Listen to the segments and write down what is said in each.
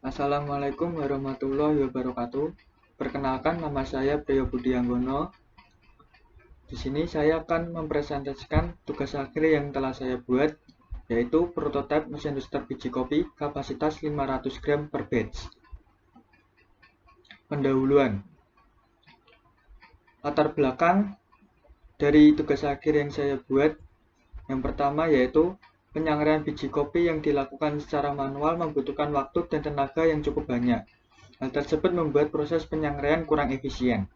Assalamualaikum warahmatullahi wabarakatuh. Perkenalkan, nama saya Priyo Budi Anggono. Di sini saya akan mempresentasikan tugas akhir yang telah saya buat, yaitu prototipe mesin roaster biji kopi kapasitas 500 gram per batch. Pendahuluan. Latar belakang dari tugas akhir yang saya buat, yang pertama yaitu penyangrai biji kopi yang dilakukan secara manual membutuhkan waktu dan tenaga yang cukup banyak. Hal tersebut membuat proses penyangraian kurang efisien,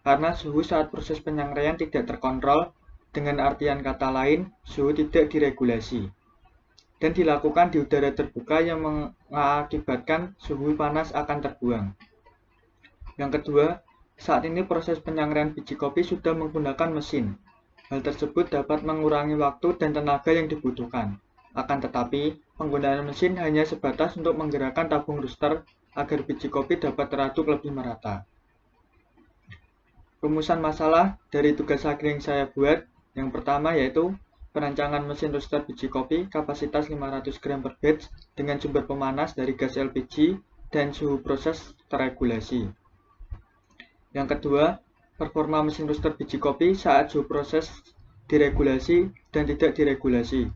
karena suhu saat proses penyangraian tidak terkontrol, dengan artian kata lain, suhu tidak diregulasi, dan dilakukan di udara terbuka yang mengakibatkan suhu panas akan terbuang. Yang kedua, saat ini proses penyangraian biji kopi sudah menggunakan mesin. Hal tersebut dapat mengurangi waktu dan tenaga yang dibutuhkan. Akan tetapi, penggunaan mesin hanya sebatas untuk menggerakkan tabung roaster agar biji kopi dapat teraduk lebih merata. Rumusan masalah dari tugas akhir yang saya buat, yang pertama yaitu perancangan mesin roaster biji kopi kapasitas 500 gram per batch dengan sumber pemanas dari gas LPG dan suhu proses terregulasi. Yang kedua, performa mesin roaster biji kopi saat suhu proses diregulasi dan tidak diregulasi.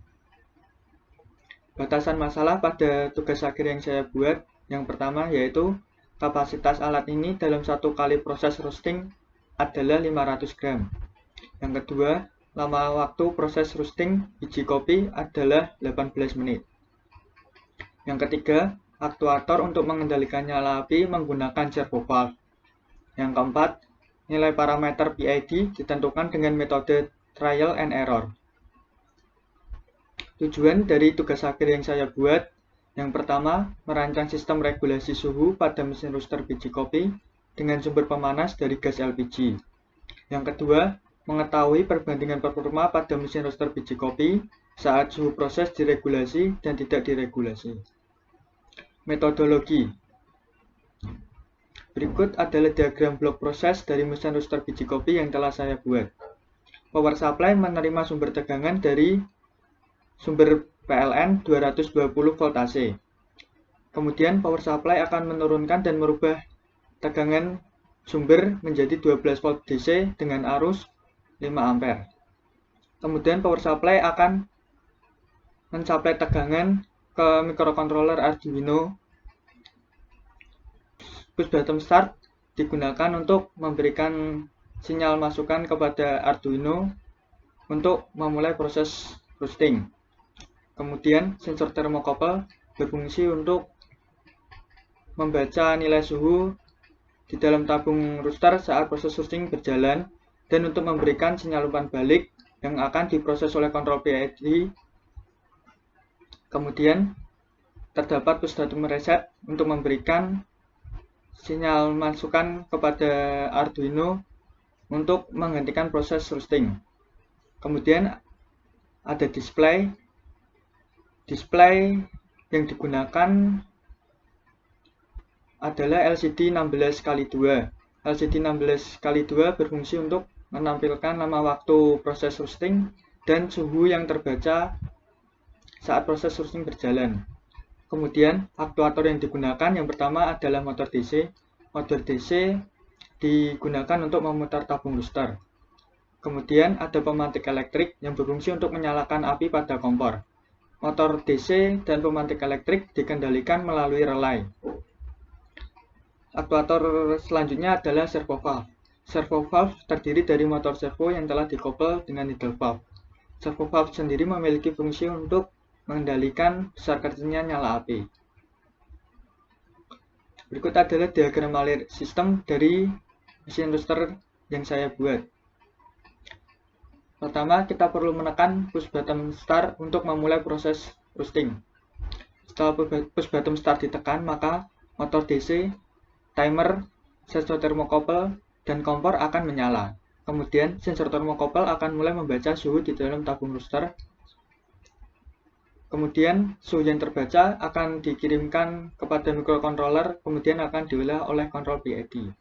Batasan masalah pada tugas akhir yang saya buat, yang pertama yaitu kapasitas alat ini dalam satu kali proses roasting adalah 500 gram. Yang kedua, lama waktu proses roasting biji kopi adalah 18 menit. Yang ketiga, aktuator untuk mengendalikan nyala api menggunakan servo valve. Yang keempat, nilai parameter PID ditentukan dengan metode trial and error. Tujuan dari tugas akhir yang saya buat, yang pertama, merancang sistem regulasi suhu pada mesin roaster biji kopi dengan sumber pemanas dari gas LPG. Yang kedua, mengetahui perbandingan performa pada mesin roaster biji kopi saat suhu proses diregulasi dan tidak diregulasi. Metodologi. Berikut adalah diagram blok proses dari mesin roaster biji kopi yang telah saya buat. Power supply menerima sumber tegangan dari sumber PLN 220 volt AC. Kemudian power supply akan menurunkan dan merubah tegangan sumber menjadi 12 volt DC dengan arus 5 ampere. Kemudian power supply akan mensuplai tegangan ke microcontroller Arduino. Push bottom start digunakan untuk memberikan sinyal masukan kepada Arduino untuk memulai proses roasting. Kemudian sensor thermocouple berfungsi untuk membaca nilai suhu di dalam tabung roaster saat proses roasting berjalan dan untuk memberikan sinyal umpan balik yang akan diproses oleh kontrol PID. Kemudian terdapat push bottom reset untuk memberikan sinyal masukan kepada Arduino untuk menghentikan proses roasting. Kemudian ada display yang digunakan adalah LCD 16x2. LCD 16x2 berfungsi untuk menampilkan lama waktu proses roasting dan suhu yang terbaca saat proses roasting berjalan. Kemudian aktuator yang digunakan yang pertama adalah motor DC. Motor DC digunakan untuk memutar tabung roaster. Kemudian ada pemantik elektrik yang berfungsi untuk menyalakan api pada kompor. Motor DC dan pemantik elektrik dikendalikan melalui relay. Aktuator selanjutnya adalah servo valve. Servo valve terdiri dari motor servo yang telah dikoppel dengan needle valve. Servo valve sendiri memiliki fungsi untuk mengendalikan besar kecilnya nyala api. Berikut adalah diagram alir sistem dari mesin roaster yang saya buat. Pertama, kita perlu menekan push bottom start untuk memulai proses roasting. Setelah push bottom start ditekan, maka motor DC, timer, sensor thermocouple, dan kompor akan menyala. Kemudian, sensor thermocouple akan mulai membaca suhu di dalam tabung roaster. Kemudian, suhu yang terbaca akan dikirimkan kepada microcontroller, kemudian akan diolah oleh kontrol PID.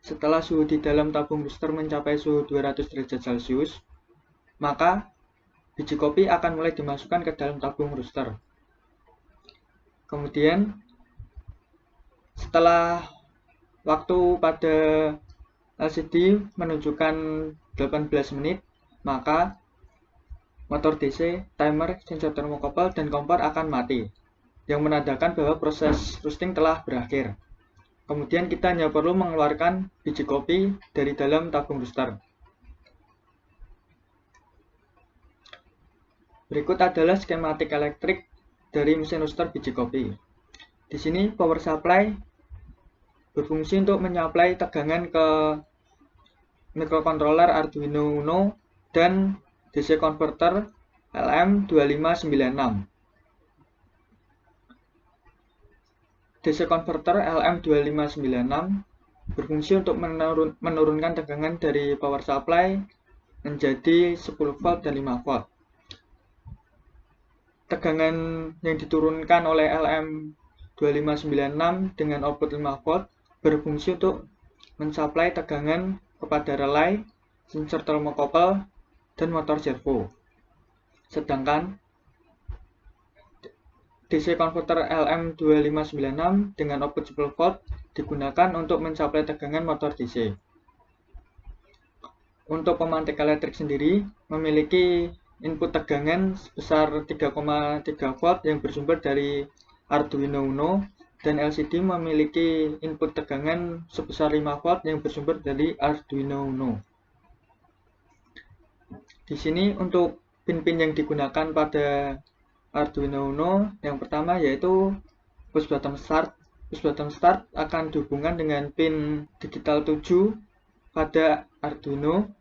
Setelah suhu di dalam tabung roaster mencapai suhu 200 derajat Celcius, maka biji kopi akan mulai dimasukkan ke dalam tabung roaster. Kemudian Setelah waktu pada LCD menunjukkan 18 menit, maka motor DC, timer, sensor termokopel, dan kompor akan mati, yang menandakan bahwa proses roasting telah berakhir. Kemudian kita hanya perlu mengeluarkan biji kopi dari dalam tabung roaster. Berikut adalah skematik elektrik dari mesin roaster biji kopi. Di sini power supply berfungsi untuk menyuplai tegangan ke microcontroller Arduino Uno dan DC converter LM2596. DC converter LM2596 berfungsi untuk menurunkan tegangan dari power supply menjadi 10 volt dan 5 volt. Tegangan yang diturunkan oleh LM2596 dengan output 5 volt berfungsi untuk mensuplai tegangan kepada relay, sensor termokopel, dan motor servo. Sedangkan DC converter LM2596 dengan output 10 volt digunakan untuk mensuplai tegangan motor DC. Untuk pemantik elektrik sendiri memiliki input tegangan sebesar 3,3 volt yang bersumber dari Arduino Uno, dan LCD memiliki input tegangan sebesar 5 volt yang bersumber dari Arduino Uno. Di sini untuk pin-pin yang digunakan pada Arduino Uno, yang pertama yaitu push button start. Push button start akan dihubungkan dengan pin digital 7 pada Arduino,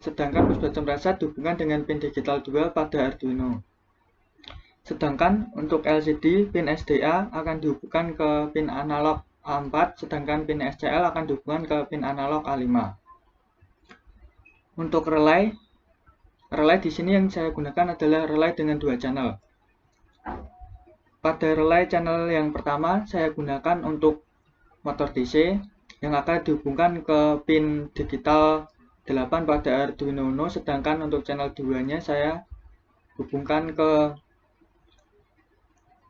sedangkan push button reset dihubungkan dengan pin digital 2 pada Arduino. Sedangkan untuk LCD, pin SDA akan dihubungkan ke pin analog A4, sedangkan pin SCL akan dihubungkan ke pin analog A5. Untuk relay di sini yang saya gunakan adalah relay dengan 2 channel. Pada relay channel yang pertama saya gunakan untuk motor DC yang akan dihubungkan ke pin digital 8 pada Arduino Uno, sedangkan untuk channel 2-nya saya hubungkan ke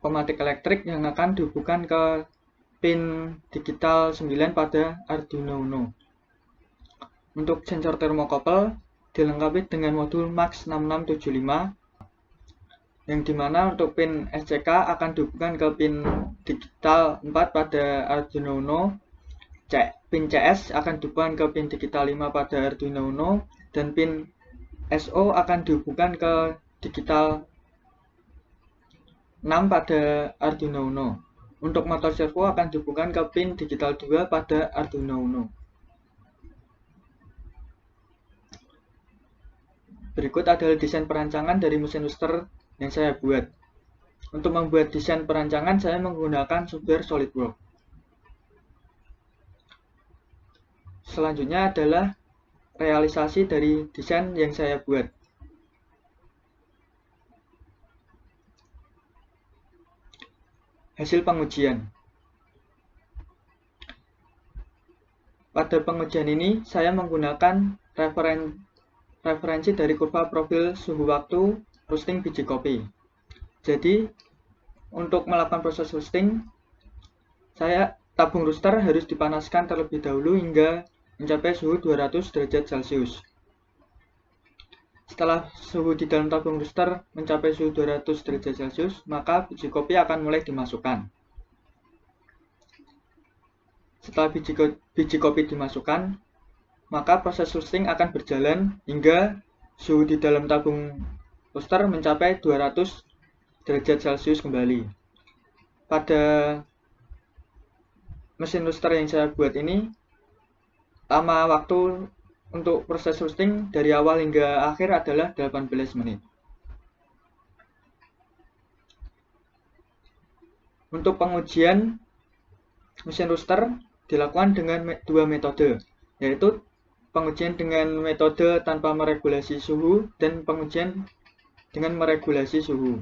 pematik elektrik yang akan dihubungkan ke pin digital 9 pada Arduino Uno. Untuk sensor termokopel dilengkapi dengan modul MAX 6675, yang dimana untuk pin SCK akan dihubungkan ke pin digital 4 pada Arduino Uno, pin CS akan dihubungkan ke pin digital 5 pada Arduino Uno, dan pin SO akan dihubungkan ke digital 6 pada Arduino Uno. Untuk motor servo akan dihubungkan ke pin digital 2 pada Arduino Uno. Berikut adalah desain perancangan dari mesin roaster yang saya buat. Untuk membuat desain perancangan saya menggunakan software SolidWorks. Selanjutnya adalah realisasi dari desain yang saya buat. Hasil pengujian. Pada pengujian ini saya menggunakan referensi dari kurva profil suhu waktu roasting biji kopi. Jadi untuk melakukan proses roasting, tabung roaster harus dipanaskan terlebih dahulu hingga mencapai suhu 200 derajat Celcius. Setelah suhu di dalam tabung roaster mencapai suhu 200 derajat Celcius, maka biji kopi akan mulai dimasukkan. Setelah biji kopi dimasukkan, maka proses roasting akan berjalan hingga suhu di dalam tabung roaster mencapai 200 derajat Celcius kembali. Pada mesin roaster yang saya buat ini, lama waktu untuk proses roasting dari awal hingga akhir adalah 18 menit. Untuk pengujian mesin roaster dilakukan dengan 2 metode, yaitu pengujian dengan metode tanpa meregulasi suhu dan pengujian dengan meregulasi suhu.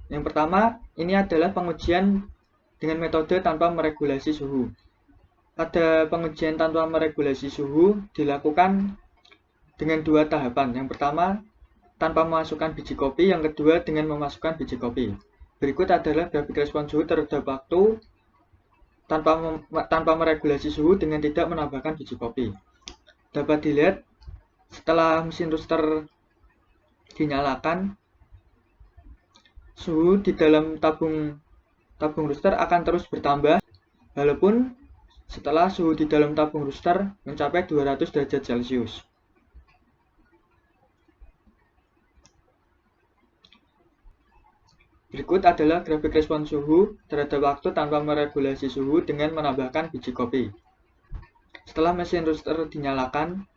Yang pertama, ini adalah pengujian dengan metode tanpa meregulasi suhu. Pada pengujian tanpa meregulasi suhu dilakukan dengan 2 tahapan. Yang pertama, tanpa memasukkan biji kopi, yang kedua dengan memasukkan biji kopi. Berikut adalah grafik respon suhu terhadap waktu tanpa meregulasi suhu dengan tidak menambahkan biji kopi. Dapat dilihat setelah mesin roaster dinyalakan, suhu di dalam tabung roaster akan terus bertambah walaupun setelah suhu di dalam tabung roaster mencapai 200 derajat Celcius. Berikut adalah grafik respon suhu terhadap waktu tanpa meregulasi suhu dengan menambahkan biji kopi. Setelah mesin roaster dinyalakan,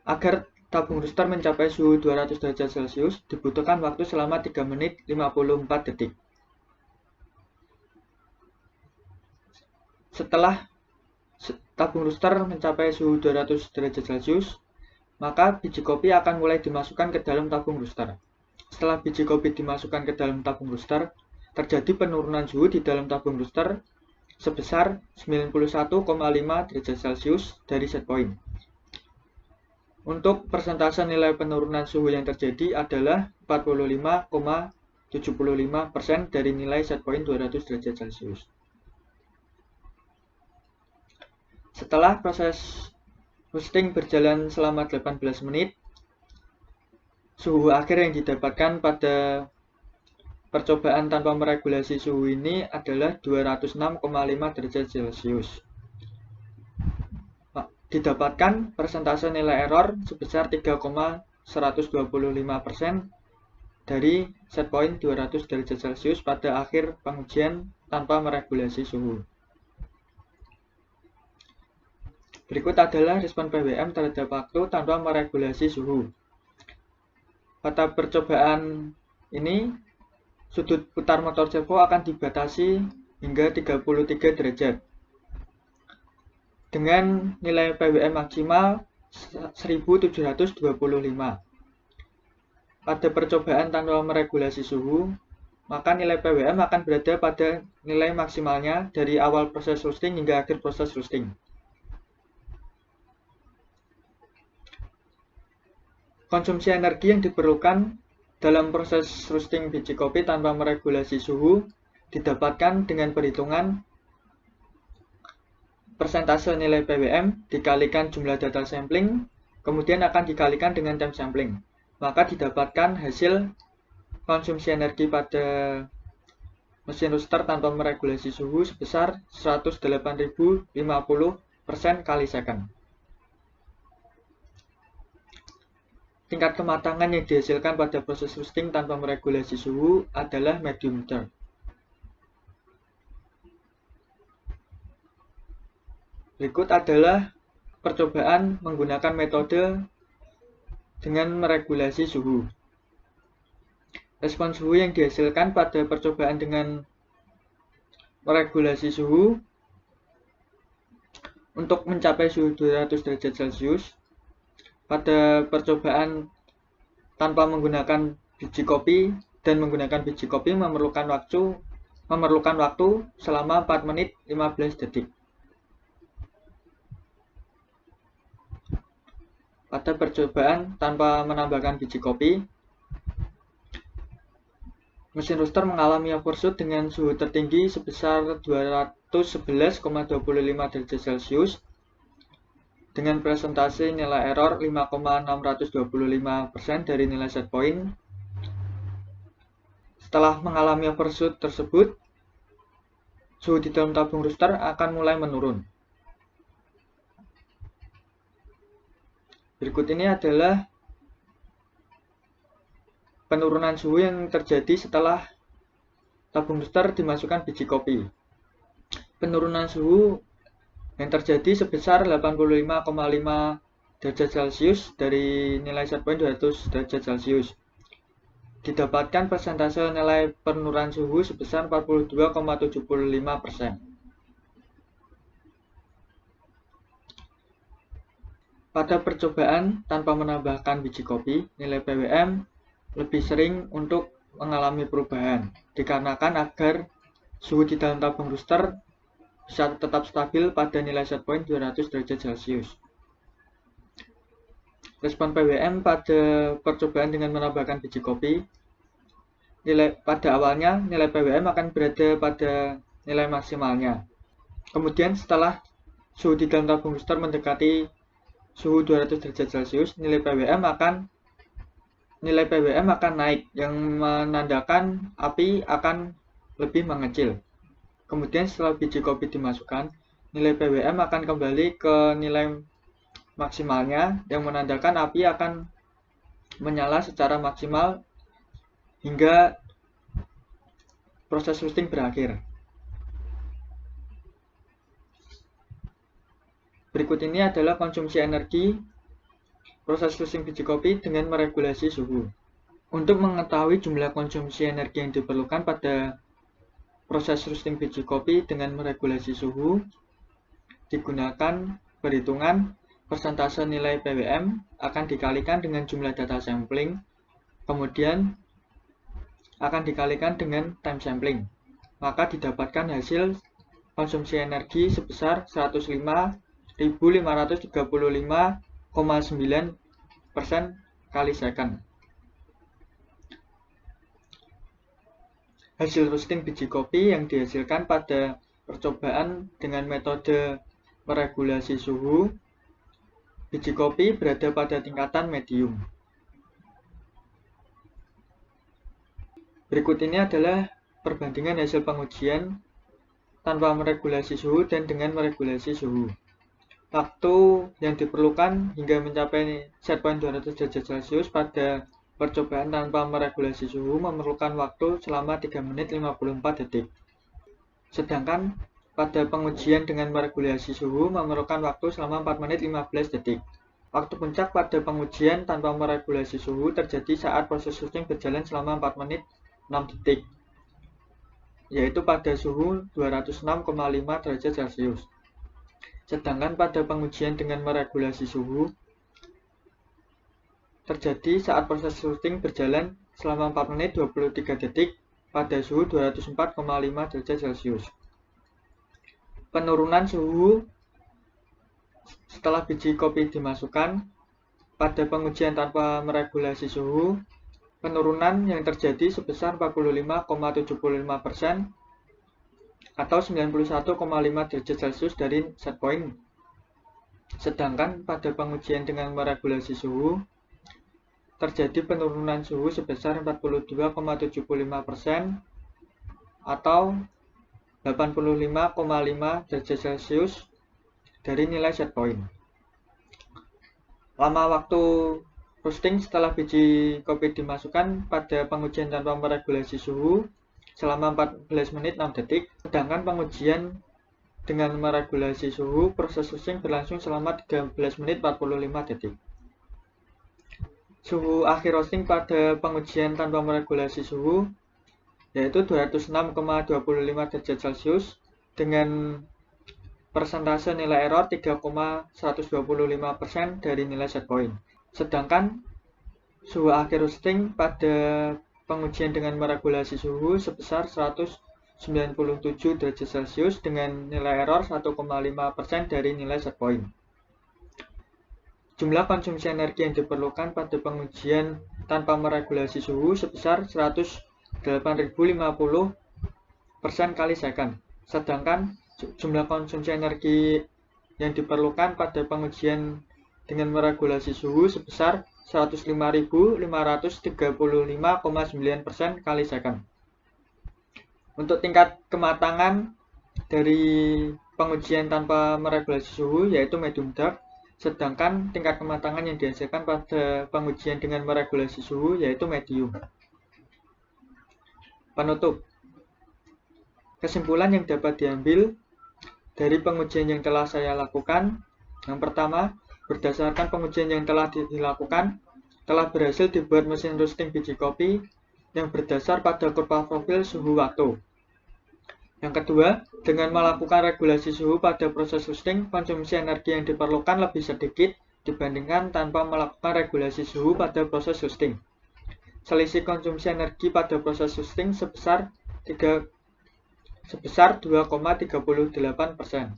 agar tabung roaster mencapai suhu 200 derajat Celcius dibutuhkan waktu selama 3 menit 54 detik. Setelah tabung roaster mencapai suhu 200 derajat Celcius, maka biji kopi akan mulai dimasukkan ke dalam tabung roaster. Setelah biji kopi dimasukkan ke dalam tabung roaster, terjadi penurunan suhu di dalam tabung roaster sebesar 91,5 derajat Celcius dari set point. Untuk persentase nilai penurunan suhu yang terjadi adalah 45,75% dari nilai set point 200 derajat Celcius. Setelah proses roasting berjalan selama 18 menit, suhu akhir yang didapatkan pada percobaan tanpa meregulasi suhu ini adalah 206,5 derajat Celcius. Didapatkan persentase nilai error sebesar 3,125% dari set point 200 derajat Celcius pada akhir pengujian tanpa meregulasi suhu. Berikut adalah respon PWM terhadap waktu tanpa meregulasi suhu. Pada percobaan ini, sudut putar motor servo akan dibatasi hingga 33 derajat dengan nilai PWM maksimal 1725. Pada percobaan tanpa meregulasi suhu, maka nilai PWM akan berada pada nilai maksimalnya dari awal proses roasting hingga akhir proses roasting. Konsumsi energi yang diperlukan dalam proses roasting biji kopi tanpa meregulasi suhu didapatkan dengan perhitungan persentase nilai PWM dikalikan jumlah data sampling, kemudian akan dikalikan dengan time sampling. Maka didapatkan hasil konsumsi energi pada mesin roaster tanpa meregulasi suhu sebesar 108.050% kali second. Tingkat kematangan yang dihasilkan pada proses roasting tanpa meregulasi suhu adalah medium dark. Berikut adalah percobaan menggunakan metode dengan meregulasi suhu. Respon suhu yang dihasilkan pada percobaan dengan meregulasi suhu untuk mencapai suhu 200 derajat Celcius pada percobaan tanpa menggunakan biji kopi dan menggunakan biji kopi memerlukan waktu selama 4 menit 15 detik. Pada percobaan tanpa menambahkan biji kopi, mesin roaster mengalami overshoot dengan suhu tertinggi sebesar 211,25 derajat Celcius dengan presentasi nilai error 5,625% dari nilai set point. Setelah mengalami overshoot tersebut, suhu di dalam tabung roaster akan mulai menurun. Berikut ini adalah penurunan suhu yang terjadi setelah tabung roaster dimasukkan biji kopi. Penurunan suhu yang terjadi sebesar 85,5 derajat Celcius dari nilai set point 200 derajat Celcius. Didapatkan persentase nilai penurunan suhu sebesar 42,75%. Pada percobaan tanpa menambahkan biji kopi, nilai PWM lebih sering untuk mengalami perubahan, dikarenakan agar suhu di dalam tabung roaster bisa tetap stabil pada nilai set point 200 derajat Celcius. Respon PWM pada percobaan dengan menambahkan biji kopi pada awalnya nilai PWM akan berada pada nilai maksimalnya. Kemudian setelah suhu di dalam tabung booster mendekati suhu 200 derajat Celcius, nilai PWM akan naik, yang menandakan api akan lebih mengecil. Kemudian setelah biji kopi dimasukkan, nilai PWM akan kembali ke nilai maksimalnya, yang menandakan api akan menyala secara maksimal hingga proses roasting berakhir. Berikut ini adalah konsumsi energi proses roasting biji kopi dengan meregulasi suhu. Untuk mengetahui jumlah konsumsi energi yang diperlukan pada proses roasting biji kopi dengan meregulasi suhu, digunakan perhitungan persentase nilai PWM akan dikalikan dengan jumlah data sampling, kemudian akan dikalikan dengan time sampling. Maka didapatkan hasil konsumsi energi sebesar 105.535,9% kali second. Hasil roasting biji kopi yang dihasilkan pada percobaan dengan metode meregulasi suhu, biji kopi berada pada tingkatan medium. Berikut ini adalah perbandingan hasil pengujian tanpa meregulasi suhu dan dengan meregulasi suhu. Waktu yang diperlukan hingga mencapai set point 200 derajat Celcius pada percobaan tanpa meregulasi suhu memerlukan waktu selama 3 menit 54 detik. Sedangkan pada pengujian dengan meregulasi suhu memerlukan waktu selama 4 menit 15 detik. Waktu puncak pada pengujian tanpa meregulasi suhu terjadi saat proses roasting berjalan selama 4 menit 6 detik, yaitu pada suhu 206,5 derajat Celcius. Sedangkan pada pengujian dengan meregulasi suhu terjadi saat proses roasting berjalan selama 4 menit 23 detik pada suhu 204,5 derajat Celcius. Penurunan suhu setelah biji kopi dimasukkan pada pengujian tanpa meregulasi suhu, penurunan yang terjadi sebesar 45,75% atau 91,5 derajat Celcius dari set point. Sedangkan pada pengujian dengan meregulasi suhu terjadi penurunan suhu sebesar 42,75% atau 85,5 derajat Celcius dari nilai set point. Lama waktu roasting setelah biji kopi dimasukkan pada pengujian tanpa meregulasi suhu selama 14 menit 6 detik, sedangkan pengujian dengan meregulasi suhu proses roasting berlangsung selama 13 menit 45 detik. Suhu akhir roasting pada pengujian tanpa meregulasi suhu yaitu 206,25 derajat Celcius dengan persentase nilai error 3,125% dari nilai set point. Sedangkan suhu akhir roasting pada pengujian dengan meregulasi suhu sebesar 197 derajat Celcius dengan nilai error 1,5% dari nilai set point. Jumlah konsumsi energi yang diperlukan pada pengujian tanpa meregulasi suhu sebesar 8.050% kali second. Sedangkan jumlah konsumsi energi yang diperlukan pada pengujian dengan meregulasi suhu sebesar 105.535,9% kali second. Untuk tingkat kematangan dari pengujian tanpa meregulasi suhu yaitu medium dark, sedangkan tingkat kematangan yang dihasilkan pada pengujian dengan meregulasi suhu yaitu medium. Penutup. Kesimpulan yang dapat diambil dari pengujian yang telah saya lakukan, yang pertama, berdasarkan pengujian yang telah dilakukan, telah berhasil dibuat mesin roasting biji kopi yang berdasar pada kurva profil suhu waktu. Yang kedua, dengan melakukan regulasi suhu pada proses roasting, konsumsi energi yang diperlukan lebih sedikit dibandingkan tanpa melakukan regulasi suhu pada proses roasting. Selisih konsumsi energi pada proses roasting sebesar 2,38%.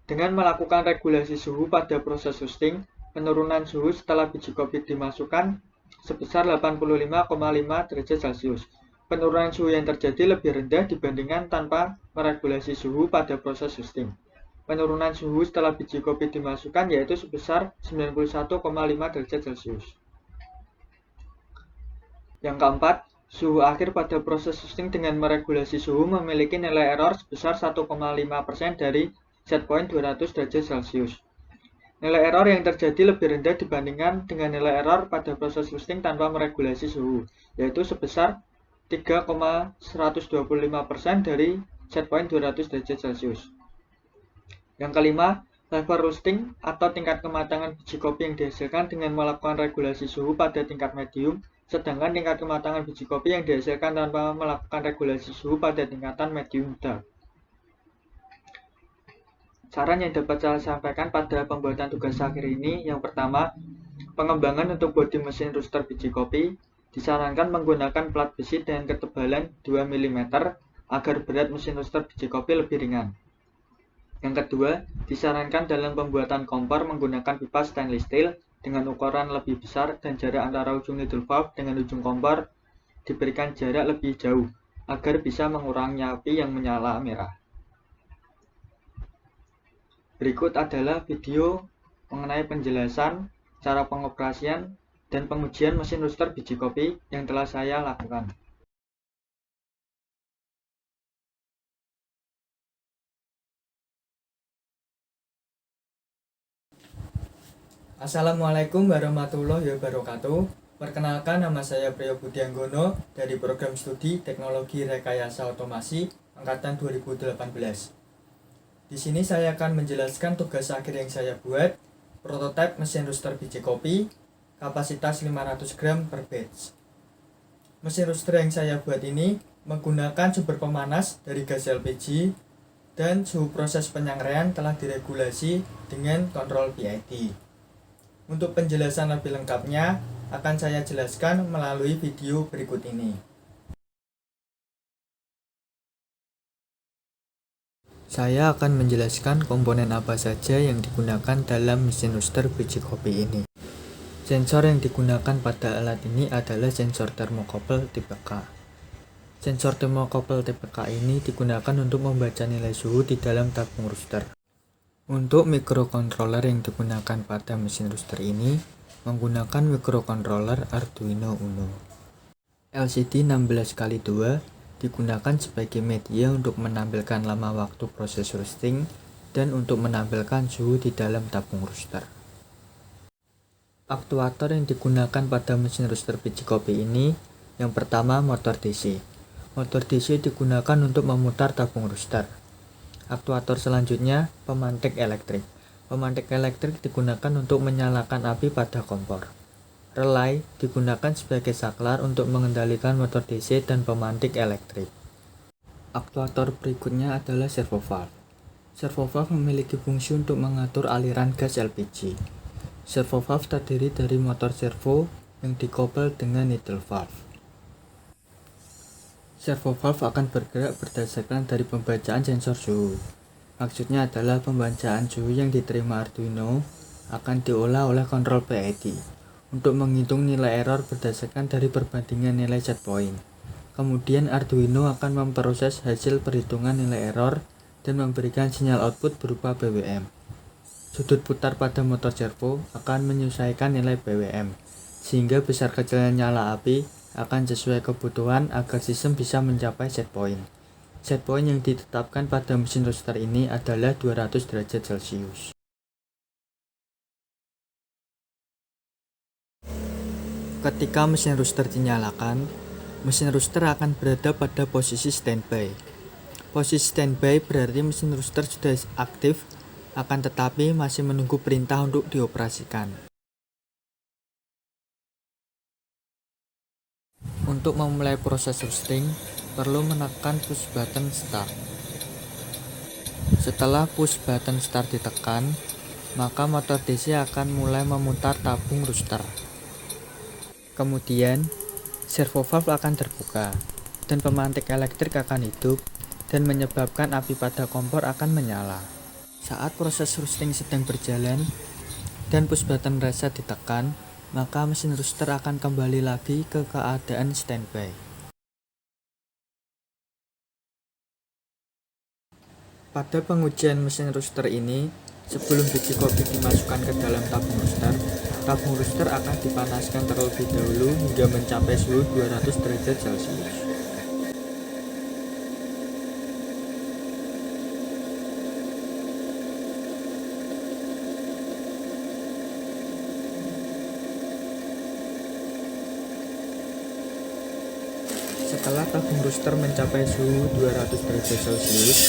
Dengan melakukan regulasi suhu pada proses roasting, penurunan suhu setelah biji kopi dimasukkan sebesar 85,5 derajat Celcius. Penurunan suhu yang terjadi lebih rendah dibandingkan tanpa meregulasi suhu pada proses roasting. Penurunan suhu setelah biji kopi dimasukkan yaitu sebesar 91,5 derajat Celcius. Yang keempat, suhu akhir pada proses roasting dengan meregulasi suhu memiliki nilai error sebesar 1,5% dari set point 200 derajat Celcius. Nilai error yang terjadi lebih rendah dibandingkan dengan nilai error pada proses roasting tanpa meregulasi suhu, yaitu sebesar 3,125% dari set point 200 derajat Celcius. Yang kelima, level roasting atau tingkat kematangan biji kopi yang dihasilkan dengan melakukan regulasi suhu pada tingkat medium, sedangkan tingkat kematangan biji kopi yang dihasilkan tanpa melakukan regulasi suhu pada tingkatan medium dark. Saran yang dapat saya sampaikan pada pembuatan tugas akhir ini, yang pertama, pengembangan untuk bodi mesin roaster biji kopi disarankan menggunakan plat besi dengan ketebalan 2 mm agar berat mesin roaster biji kopi lebih ringan. Yang kedua, disarankan dalam pembuatan kompor menggunakan pipa stainless steel dengan ukuran lebih besar dan jarak antara ujung needle valve dengan ujung kompor diberikan jarak lebih jauh agar bisa mengurangi api yang menyala merah. Berikut adalah video mengenai penjelasan cara pengoperasian dan pengujian mesin roaster biji kopi yang telah saya lakukan. Assalamualaikum warahmatullahi wabarakatuh. Perkenalkan, nama saya Priyo Budianggono dari Program Studi Teknologi Rekayasa Otomasi Angkatan 2018. Di sini saya akan menjelaskan tugas akhir yang saya buat, prototipe mesin roaster biji kopi, kapasitas 500 gram per batch. Mesin roaster yang saya buat ini menggunakan sumber pemanas dari gas LPG dan suhu proses penyangrean telah diregulasi dengan kontrol PID. Untuk penjelasan lebih lengkapnya akan saya jelaskan melalui video berikut ini. Saya akan menjelaskan komponen apa saja yang digunakan dalam mesin roaster biji kopi ini. Sensor yang digunakan pada alat ini adalah sensor thermocouple tipe K. Sensor thermocouple tipe K ini digunakan untuk membaca nilai suhu di dalam tabung roaster. Untuk microcontroller yang digunakan pada mesin roaster ini menggunakan microcontroller Arduino Uno. LCD 16x2 digunakan sebagai media untuk menampilkan lama waktu proses roasting dan untuk menampilkan suhu di dalam tabung roaster. Aktuator yang digunakan pada mesin roaster biji kopi ini, yang pertama motor DC. Motor DC digunakan untuk memutar tabung roaster. Aktuator selanjutnya pemantik elektrik. Pemantik elektrik digunakan untuk menyalakan api pada kompor. Relay digunakan sebagai saklar untuk mengendalikan motor DC dan pemantik elektrik. Aktuator berikutnya adalah servo valve. Servo valve memiliki fungsi untuk mengatur aliran gas LPG. Servo valve terdiri dari motor servo yang dikoppel dengan needle valve. Servo valve akan bergerak berdasarkan dari pembacaan sensor suhu. Maksudnya adalah pembacaan suhu yang diterima Arduino akan diolah oleh kontrol PID untuk menghitung nilai error berdasarkan dari perbandingan nilai set point. Kemudian Arduino akan memproses hasil perhitungan nilai error dan memberikan sinyal output berupa BWM. Sudut putar pada motor servo akan menyesuaikan nilai BWM, sehingga besar kecilnya nyala api akan sesuai kebutuhan agar sistem bisa mencapai set point. Set point yang ditetapkan pada mesin roaster ini adalah 200 derajat Celcius. Ketika mesin roaster dinyalakan, mesin roaster akan berada pada posisi standby. Posisi standby berarti mesin roaster sudah aktif, akan tetapi masih menunggu perintah untuk dioperasikan. Untuk memulai proses roasting, perlu menekan push button start. Setelah push button start ditekan, maka motor DC akan mulai memutar tabung roaster. Kemudian, servo valve akan terbuka dan pemantik elektrik akan hidup dan menyebabkan api pada kompor akan menyala. Saat proses roasting sedang berjalan dan push button reset ditekan, maka mesin roaster akan kembali lagi ke keadaan standby. Pada pengujian mesin roaster ini, sebelum biji kopi dimasukkan ke dalam tabung roaster akan dipanaskan terlebih dahulu hingga mencapai suhu 200 derajat Celcius. Setelah tabung roaster mencapai suhu 200 derajat Celcius,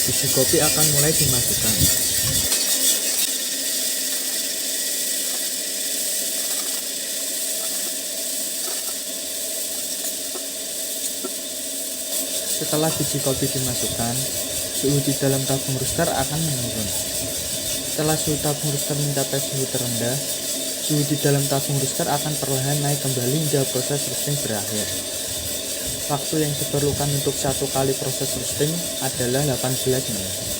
biji kopi akan mulai dimasukkan. Setelah biji kopi dimasukkan, suhu di dalam tabung roaster akan menurun. Setelah suhu tabung roaster mencapai suhu terendah, suhu di dalam tabung roaster akan perlahan naik kembali hingga proses roasting berakhir. Waktu yang diperlukan untuk satu kali proses roasting adalah 18 menit.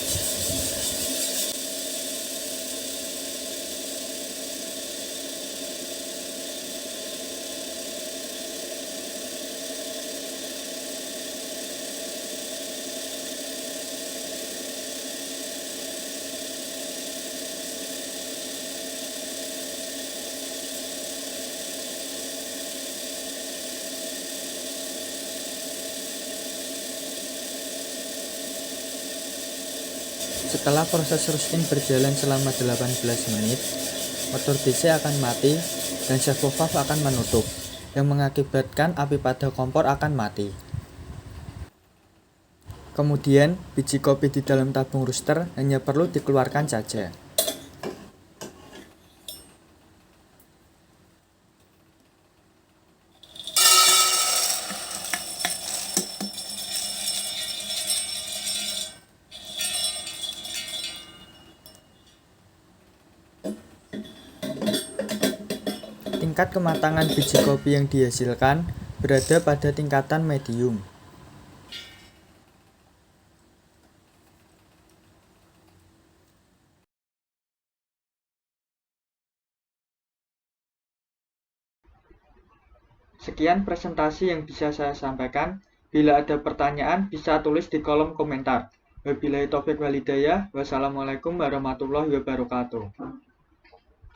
Setelah proses roasting berjalan selama 18 menit, motor DC akan mati dan servo valve akan menutup, yang mengakibatkan api pada kompor akan mati. Kemudian, biji kopi di dalam tabung roaster hanya perlu dikeluarkan saja. Tingkat kematangan biji kopi yang dihasilkan berada pada tingkatan medium. Sekian presentasi yang bisa saya sampaikan. Bila ada pertanyaan, bisa tulis di kolom komentar. Wabillahi taufiq wal hidayah. Wassalamualaikum warahmatullahi wabarakatuh.